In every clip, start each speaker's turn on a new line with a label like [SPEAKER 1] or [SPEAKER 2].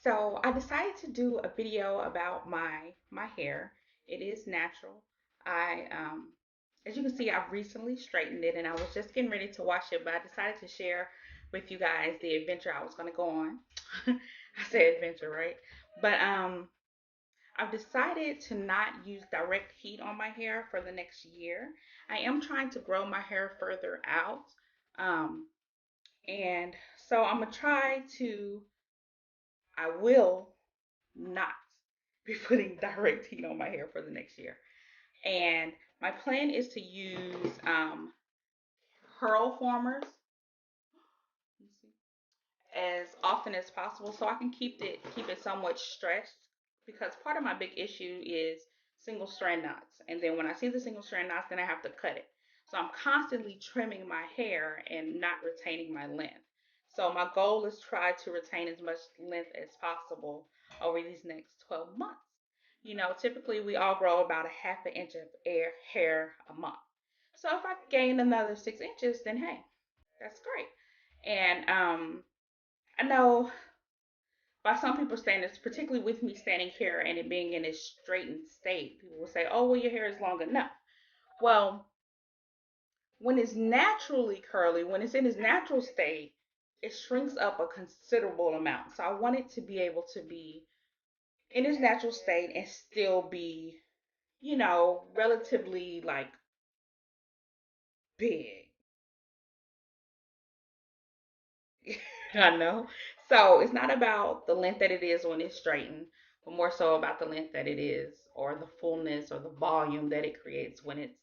[SPEAKER 1] So I decided to do a video about my hair. It is natural. As you can see, I've recently straightened it, and I was just getting ready to wash it, but I decided to share with you guys the adventure I was going to go on. I say adventure, right? But I've decided to not use direct heat on my hair for the next year. I am trying to grow my hair further out, um, and so I'm gonna try to. I will not be putting direct heat on my hair for the next year. And my plan is to use curl formers as often as possible so I can keep it somewhat stressed, because part of my big issue is single strand knots. And then when I see the single strand knots, then I have to cut it. So I'm constantly trimming my hair and not retaining my length. So my goal is try to retain as much length as possible over these next 12 months. Typically we all grow about a half an inch of hair a month. So if I gain another 6 inches, then hey, that's great. And I know by some people's standards, particularly with me standing here and it being in a straightened state, people will say, "Oh, well, your hair is long enough." Well, when it's naturally curly, when it's in its natural state, it shrinks up a considerable amount. So I want it to be able to be in its natural state and still be, relatively like big. I know. So it's not about the length that it is when it's straightened, but more so about the length that it is, or the fullness or the volume that it creates when it's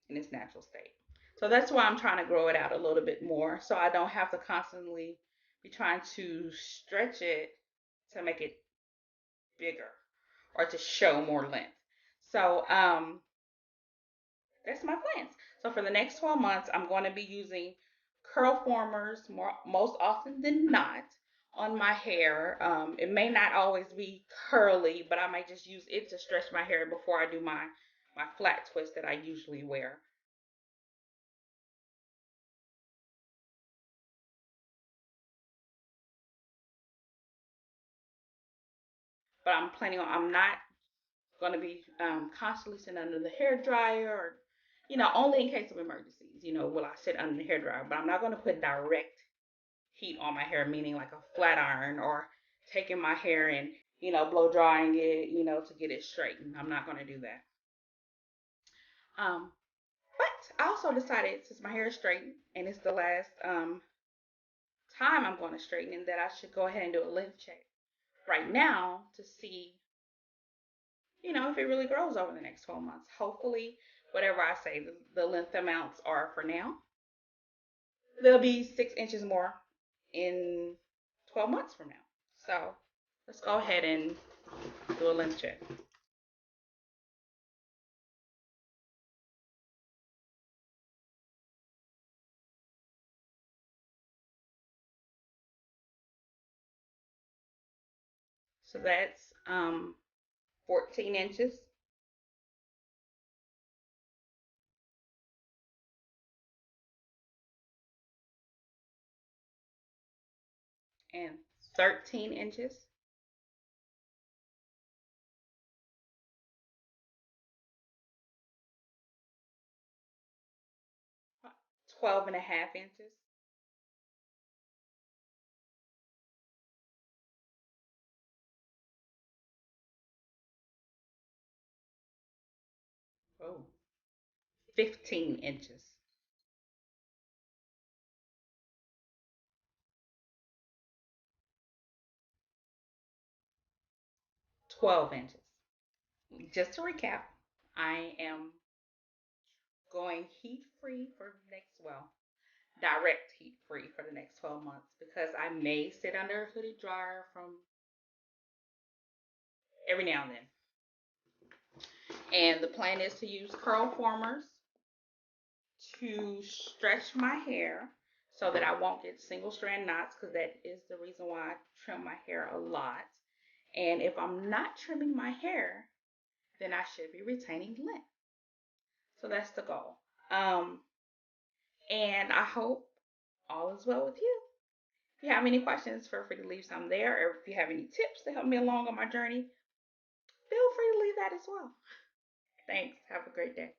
[SPEAKER 1] in its natural state. So that's why I'm trying to grow it out a little bit more so I don't have to constantly be trying to stretch it to make it bigger or to show more length. So that's my plans. So for the next 12 months, I'm going to be using curl formers most often than not on my hair. It may not always be curly, but I might just use it to stretch my hair before I do my flat twist that I usually wear. But I'm not going to be constantly sitting under the hair dryer, or, only in case of emergencies, will I sit under the hair dryer. But I'm not going to put direct heat on my hair, meaning like a flat iron or taking my hair and, blow drying it, to get it straightened. I'm not going to do that. Um, but I also decided, since my hair is straightened and it's the last time I'm going to straighten it, that I should go ahead and do a length check right now to see, if it really grows over the next 12 months. Hopefully, whatever I say, the length amounts are for now. There'll be 6 inches more in 12 months from now. So let's go ahead and do a length check. So that's 14 inches and 13 inches, 12 and a half inches, 15 inches, 12 inches. Just to recap, I am going heat free for the next, well, direct heat free for the next 12 months, because I may sit under a hooded dryer from every now and then. And the plan is to use curl formers to stretch my hair so that I won't get single strand knots, because that is the reason why I trim my hair a lot. And if I'm not trimming my hair, then I should be retaining length. So that's the goal. And I hope all is well with you. If you have any questions, feel free to leave some there. Or if you have any tips to help me along on my journey, feel free to leave that as well. Thanks. Have a great day.